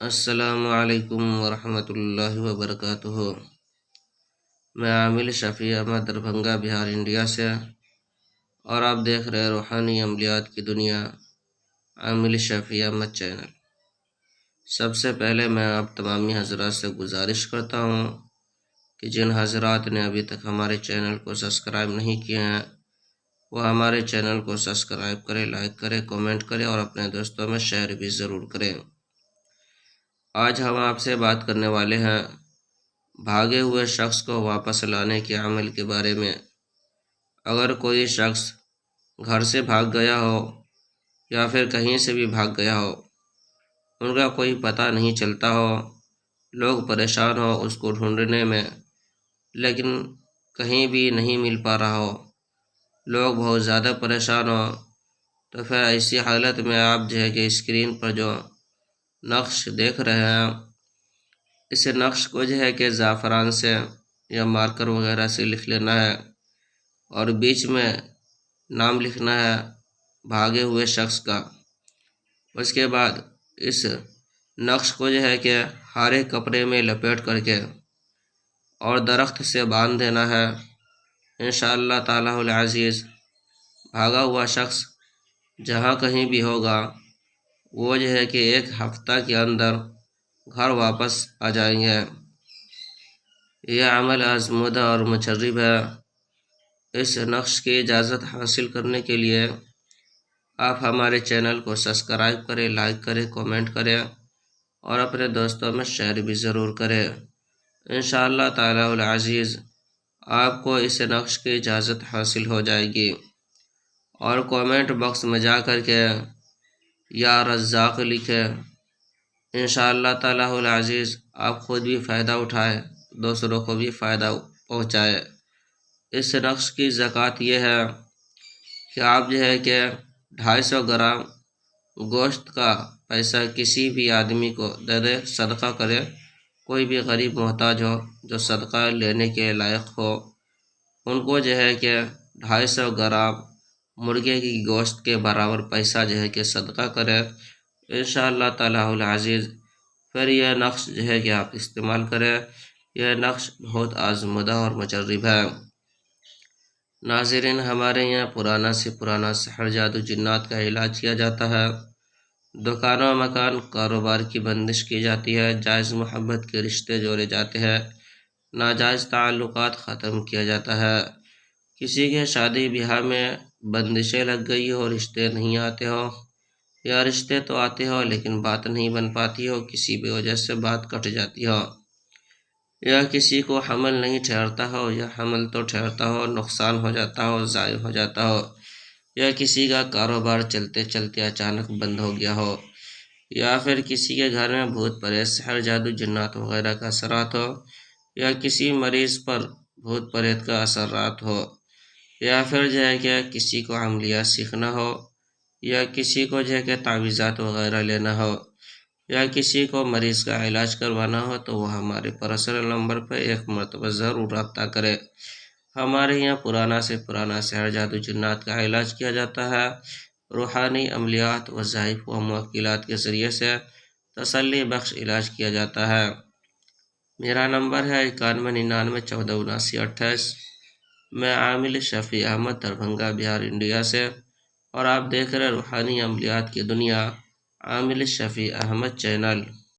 السلام علیکم ورحمۃ اللہ وبرکاتہ۔ میں عامل شفیع احمد دربھنگہ بہار انڈیا سے، اور آپ دیکھ رہے روحانی عملیات کی دنیا عامل شفیع احمد چینل۔ سب سے پہلے میں آپ تمامی حضرات سے گزارش کرتا ہوں کہ جن حضرات نے ابھی تک ہمارے چینل کو سبسکرائب نہیں کیے ہیں وہ ہمارے چینل کو سبسکرائب کریں، لائک کریں، کامنٹ کریں اور اپنے دوستوں میں شیئر بھی ضرور کریں۔ آج ہم آپ سے بات کرنے والے ہیں بھاگے ہوئے شخص کو واپس لانے کے عمل کے بارے میں۔ اگر کوئی شخص گھر سے بھاگ گیا ہو یا پھر کہیں سے بھی بھاگ گیا ہو، ان کا کوئی پتہ نہیں چلتا ہو، لوگ پریشان ہو اس کو ڈھونڈنے میں، لیکن کہیں بھی نہیں مل پا رہا ہو، لوگ بہت زیادہ پریشان ہو، تو پھر ایسی حالت میں آپ کہ اسکرین پر جو نقش دیکھ رہے ہیں، اس نقش کو کہ زعفران سے یا مارکر وغیرہ سے لکھ لینا ہے، اور بیچ میں نام لکھنا ہے بھاگے ہوئے شخص کا۔ اس کے بعد اس نقش کو کہ ہارے کپڑے میں لپیٹ کر کے اور درخت سے باندھ دینا ہے۔ انشاءاللہ تعالی العزیز بھاگا ہوا شخص جہاں کہیں بھی ہوگا وہ کہ 1 ہفتہ کے اندر گھر واپس آ جائیں گے۔ یہ عمل آزمودہ اور مجرب ہے۔ اس نقش کی اجازت حاصل کرنے کے لیے آپ ہمارے چینل کو سبسکرائب کریں، لائک کریں، کامنٹ کریں اور اپنے دوستوں میں شیئر بھی ضرور کریں۔ انشاءاللہ تعالی العزیز آپ کو اس نقش کی اجازت حاصل ہو جائے گی، اور کامنٹ باکس میں جا کر کے یا رزاق لکھے۔ انشاءاللہ تعالی العزیز آپ خود بھی فائدہ اٹھائے، دوسروں کو بھی فائدہ پہنچائے۔ اس نقش کی زکوٰۃ یہ ہے کہ آپ کہ 250 گرام گوشت کا پیسہ کسی بھی آدمی کو دے دے، صدقہ کرے۔ کوئی بھی غریب محتاج ہو جو صدقہ لینے کے لائق ہو، ان کو کہ 250 گرام مرغے کی گوشت کے برابر پیسہ کہ صدقہ کرے۔ انشاءاللہ تعالی العزیز پھر یہ نقش کہ آپ استعمال کریں۔ یہ نقش بہت آزمودہ اور مجرب ہے۔ ناظرین، ہمارے یہاں پرانا سے پرانا سحر، جادو، جنات کا علاج کیا جاتا ہے۔ دکانوں، مکان، کاروبار کی بندش کی جاتی ہے، جائز محبت کے رشتے جوڑے جاتے ہیں، ناجائز تعلقات ختم کیا جاتا ہے۔ کسی کے شادی بیاہ میں بندشیں لگ گئی ہو، رشتے نہیں آتے ہو، یا رشتے تو آتے ہو لیکن بات نہیں بن پاتی ہو، کسی بھی وجہ سے بات کٹ جاتی ہو، یا کسی کو حمل نہیں ٹھہرتا ہو، یا حمل تو ٹھہرتا ہو نقصان ہو جاتا ہو، ضائع ہو جاتا ہو، یا کسی کا کاروبار چلتے چلتے اچانک بند ہو گیا ہو، یا پھر کسی کے گھر میں بھوت پریت، سحر، جادو، جنات وغیرہ کا اثرات ہو، یا کسی مریض پر بھوت پریت کا اثرات ہو، یا پھر کہ کسی کو عملیات سیکھنا ہو، یا کسی کو کہ تعویذات وغیرہ لینا ہو، یا کسی کو مریض کا علاج کروانا ہو، تو وہ ہمارے پرسنل نمبر پہ 1 مرتبہ ضرور رابطہ کرے۔ ہمارے یہاں پرانا سے پرانا سحر، جادو، جنات کا علاج کیا جاتا ہے۔ روحانی عملیات، وظائف و موکلات کے ذریعے سے تسلی بخش علاج کیا جاتا ہے۔ میرا نمبر ہے 9199147928۔ میں عامل شفیع احمد دربھنگہ بہار انڈیا سے، اور آپ دیکھ رہے روحانی عملیات کی دنیا عامل شفیع احمد چینل۔